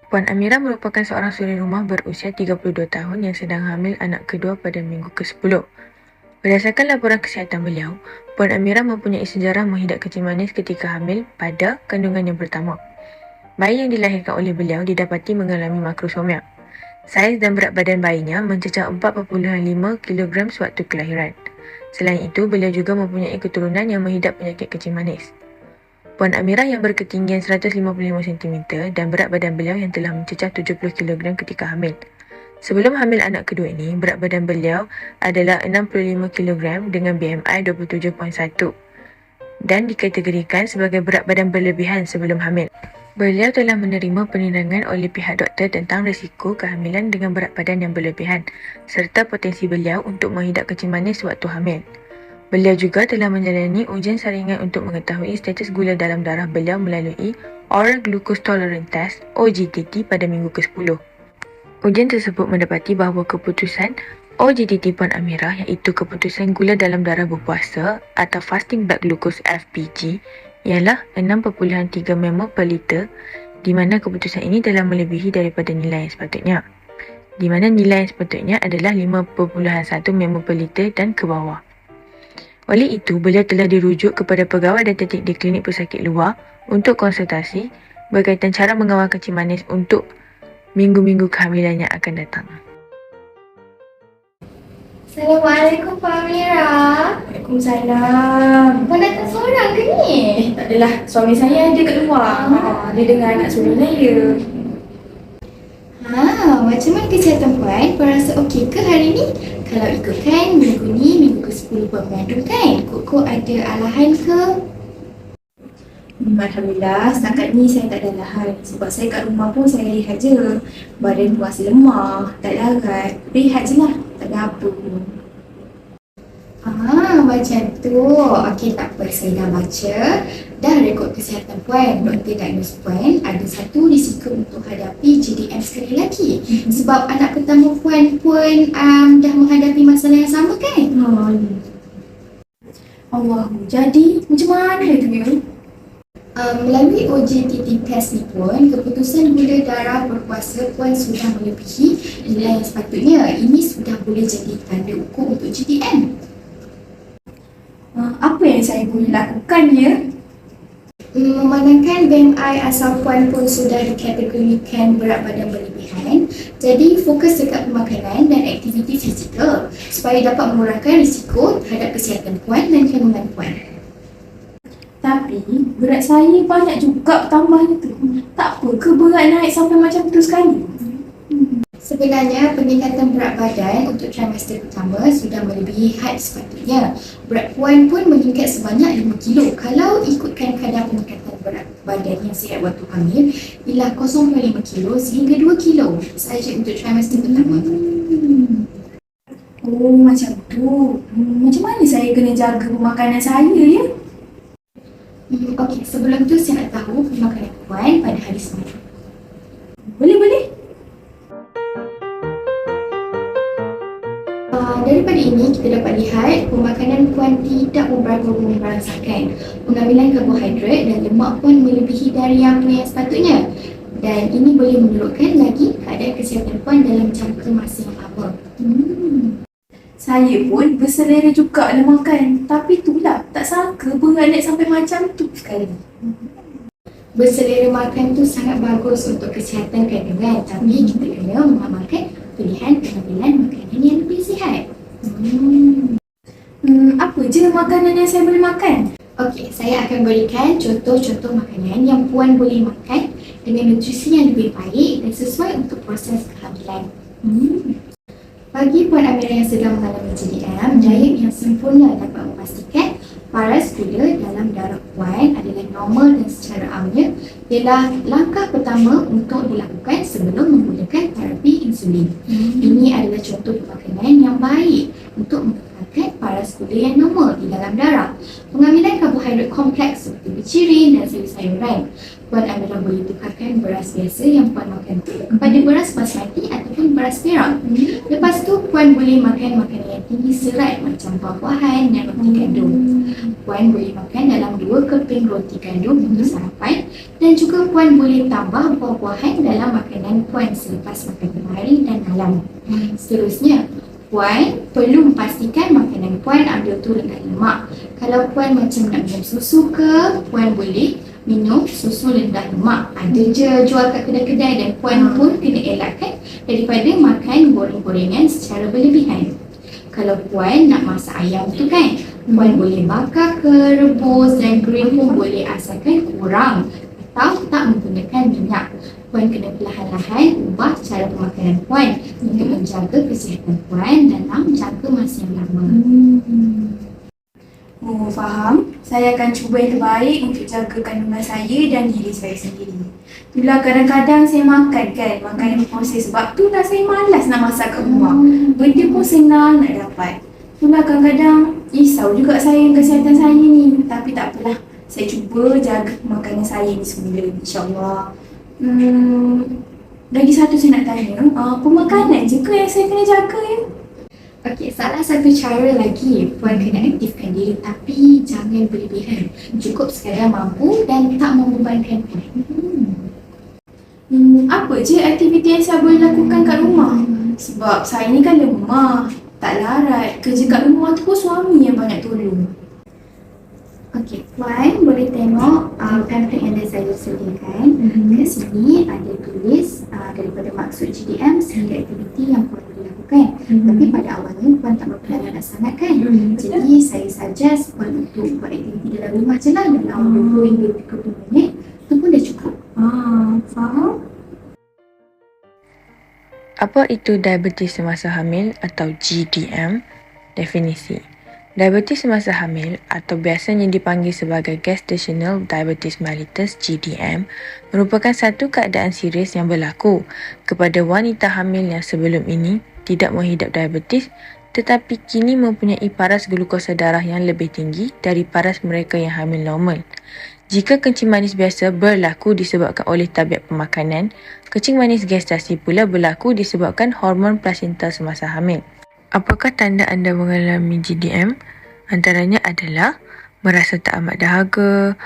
Puan Amira merupakan seorang suri rumah berusia 32 tahun yang sedang hamil anak kedua pada minggu ke-10. Berdasarkan laporan kesihatan beliau, Puan Amira mempunyai sejarah menghidap kencing manis ketika hamil pada kandungan yang pertama. Bayi yang dilahirkan oleh beliau didapati mengalami makrosomia. Saiz dan berat badan bayinya mencecah 4.5 kg sewaktu kelahiran. Selain itu, beliau juga mempunyai keturunan yang menghidap penyakit kencing manis. Puan Amira yang berketinggian 155 cm dan berat badan beliau yang telah mencecah 70 kg ketika hamil. Sebelum hamil anak kedua ini, berat badan beliau adalah 65 kg dengan BMI 27.1 dan dikategorikan sebagai berat badan berlebihan sebelum hamil. Beliau telah menerima penerangan oleh pihak doktor tentang risiko kehamilan dengan berat badan yang berlebihan serta potensi beliau untuk menghidap kencing manis sewaktu hamil. Beliau juga telah menjalani ujian saringan untuk mengetahui status gula dalam darah beliau melalui Oral Glucose Tolerance Test (OGTT) pada minggu ke-10. Ujian tersebut mendapati bahawa keputusan OGTT Puan Amira iaitu keputusan gula dalam darah berpuasa atau Fasting Blood Glucose FBG ialah 6.3 mmol per liter, di mana keputusan ini telah melebihi daripada nilai yang sepatutnya, di mana nilai yang sepatutnya adalah 5.1 mmol per liter dan ke bawah. Oleh itu, beliau telah dirujuk kepada pegawai dietetik di klinik pesakit luar untuk konsultasi berkaitan cara mengawal kencing manis untuk minggu-minggu kehamilan yang akan datang. Assalamualaikum Pak Amira. Waalaikumsalam. Kau datang seorang ke ni? Tak adalah, suami saya ada kat luar. Dia dengan anak sulung saya. Macam mana kesihatan Puan? Puan rasa okey ke hari ni? Kalau ikutkan minggu ni, minggu ke-10 Puan mengandung kan? Kok ada alahan ke? Alhamdulillah, setakat ni saya tak ada alahan. Sebab saya kat rumah pun saya rehat je. Badan pun masih lemah, tak larat. Rehat je lah, tak ada apa. Macam tu. Okey, tak apa. Saya dah baca. Dah rekod kesihatan Puan. Doktor diagnose Puan ada satu risiko untuk hadapi JDM sekali lagi. Sebab anak pertama Puan dah menghadapi masalah yang sama kan? Allah, jadi macam mana tu ya? Melalui OGTT test ni pun, keputusan gula darah berpuasa Puan sudah melebihi nilai yang sepatutnya. Ini sudah boleh jadi tanda ukur untuk JDM. Apa yang saya boleh lakukan ya? Memandangkan BMI asal Puan pun sudah dikategorikan berat badan berlebihan, jadi fokus dekat pemakanan dan aktiviti fizikal supaya dapat mengurangkan risiko terhadap kesihatan Puan dan kandungan Puan. Tapi berat saya banyak juga tambahnya tu. Tak apa ke berat naik sampai macam tu sekali? Sebenarnya peningkatan berat badan untuk trimester pertama sudah melebihi had sepatutnya. Berat Puan pun meningkat sebanyak 5 kilo. Kalau ikutkan kadar peningkatan berat badan yang sihat waktu hamil ialah 0.5 kilo sehingga 2 kilo sahaja untuk trimester pertama. Oh, macam tu. Macam mana saya kena jaga pemakanan saya ya? Okey, sebelum tu saya nak tahu pemakanan Puan pada hari semalam. Boleh. Daripada ini kita dapat lihat pemakanan Puan tidak memberangsangkan. Pengambilan karbohidrat dan lemak Puan melebihi dari yang sepatutnya. Dan ini boleh menunjukkan lagi keadaan kesihatan Puan dalam jangka masa yang lama. Saya pun berselera juga dalam makan. Tapi itulah, tak sangka berat naik sampai macam tu sekali. Berselera makan tu sangat bagus untuk kesihatan kandungan, tapi kita kena mengamalkan pilihan pengambilan makanan yang lebih sihat. Apa je makanan yang saya boleh makan? Okey, saya akan berikan contoh-contoh makanan yang Puan boleh makan dengan nutrisi yang lebih baik dan sesuai untuk proses kehamilan. Bagi Puan Amira yang sedang mengalami JDM, diet yang sempurna dapat memastikan paras gula dalam darah Puan adalah normal dan secara amnya ialah langkah pertama untuk dilakukan sebelum menggunakan terapi insulin. Ini adalah contoh makanan yang baik untuk mengekalkan paras gula yang normal di dalam darah. Pengambilan karbohidrat kompleks seperti ciri dan sayur-sayuran. Puan Amira boleh tukarkan beras biasa yang Puan makan tu kepada beras basmati ataupun beras perak. Lepas tu Puan boleh makan makanan yang tinggi serat macam buah-buahan dan roti gandum. Puan boleh makan dalam 2 keping roti gandum untuk sarapan, dan juga Puan boleh tambah buah-buahan dalam makanan Puan selepas makan tengah hari dan malam. Seterusnya, Puan perlu memastikan makanan Puan ambil tu rendah lemak. Kalau Puan macam nak minum susu ke, Puan boleh minum susu rendah lemak. Ada je jual kat kedai-kedai, dan Puan pun kena elakkan daripada makan goreng-gorengan secara berlebihan. Kalau Puan nak masak ayam tu kan, Puan boleh bakar ke, rebus dan grill pun boleh, asalkan kurang atau tak menggunakan minyak. Puan kena perlahan-lahan ubah cara pemakanan Puan untuk menjaga kesihatan Puan dalam jangka masa yang lama. Oh, faham. Saya akan cuba yang terbaik untuk jaga kandungan saya dan diri saya sendiri. Itulah kadang-kadang saya makan kan, makanan proses. Sebab tu lah saya malas nak masak kat rumah. Benda pun senang nak dapat. Itulah kadang-kadang risau juga saya dengan kesihatan saya ni. Tapi tak apalah. Saya cuba jaga makanan saya ni semula, insyaAllah. Lagi satu saya nak tanya, pemakanan je ke yang saya kena jaga ya? Okey, salah satu cara lagi, Puan kena aktifkan diri tapi jangan berlebihan. Cukup sekadar mampu dan tak membebankan Puan. Apa je aktiviti yang saya boleh lakukan kat rumah? Sebab saya ni kan lemah, tak larat. Kerja kat rumah tu pun suami yang banyak tolong. Okey, Puan boleh tengok pamphlet yang dah saya sediakan. Kat sini ada tulis daripada maksud GDM sehingga aktiviti yang Puan boleh lakukan. Tapi pada awalnya Puan tak berpengalaman sangat kan. Jadi saya suggest Puan untuk buat aktiviti dalam rumah je lah, dalam 20 hingga 30 minit. Itu pun dah cukup. Faham? Apa itu diabetes semasa hamil atau GDM? Definisi. Diabetes semasa hamil atau biasanya dipanggil sebagai Gestational Diabetes Mellitus (GDM) merupakan satu keadaan serius yang berlaku kepada wanita hamil yang sebelum ini tidak menghidap diabetes tetapi kini mempunyai paras glukosa darah yang lebih tinggi dari paras mereka yang hamil normal. Jika kencing manis biasa berlaku disebabkan oleh tabiat pemakanan, kencing manis gestasi pula berlaku disebabkan hormon plasenta semasa hamil. Apakah tanda anda mengalami GDM? Antaranya adalah merasa tak amat dahaga,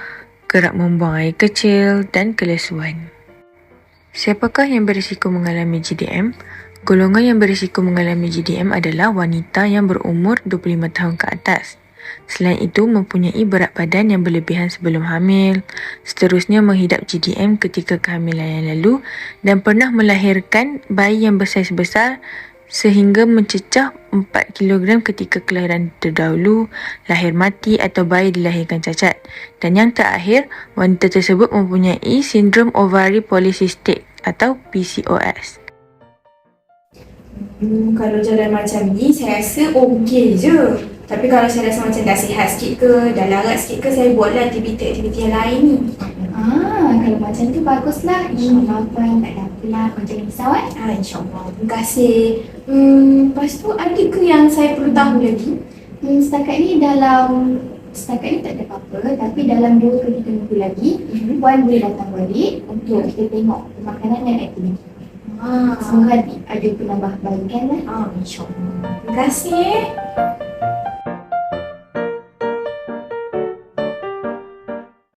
kerap membuang air kecil dan kelesuan. Siapakah yang berisiko mengalami GDM? Golongan yang berisiko mengalami GDM adalah wanita yang berumur 25 tahun ke atas. Selain itu, mempunyai berat badan yang berlebihan sebelum hamil, seterusnya menghidap GDM ketika kehamilan yang lalu dan pernah melahirkan bayi yang bersaiz-besar sehingga mencecah 4 kg ketika kelahiran terdahulu, lahir mati atau bayi dilahirkan cacat. Dan yang terakhir, wanita tersebut mempunyai sindrom ovary polycystic atau PCOS. Kalau jalan macam ni, saya rasa okey je. Tapi kalau saya rasa macam dah sihat sikit ke, dah larat sikit ke, saya buatlah aktiviti-aktiviti yang lain ni. Kalau macam tu baguslah. InsyaAllah Puan tak ada apalah, Puan jangan risau InsyaAllah. Terima kasih. Lepas tu ada ke yang saya perlu tahu lagi? Setakat ni tak ada apa-apa, tapi dalam 2 ke 3 minggu lagi Puan boleh datang balik untuk kita tengok makanan dan aktiviti. Semoga ada penambahbaikan lah. InsyaAllah. Terima kasih.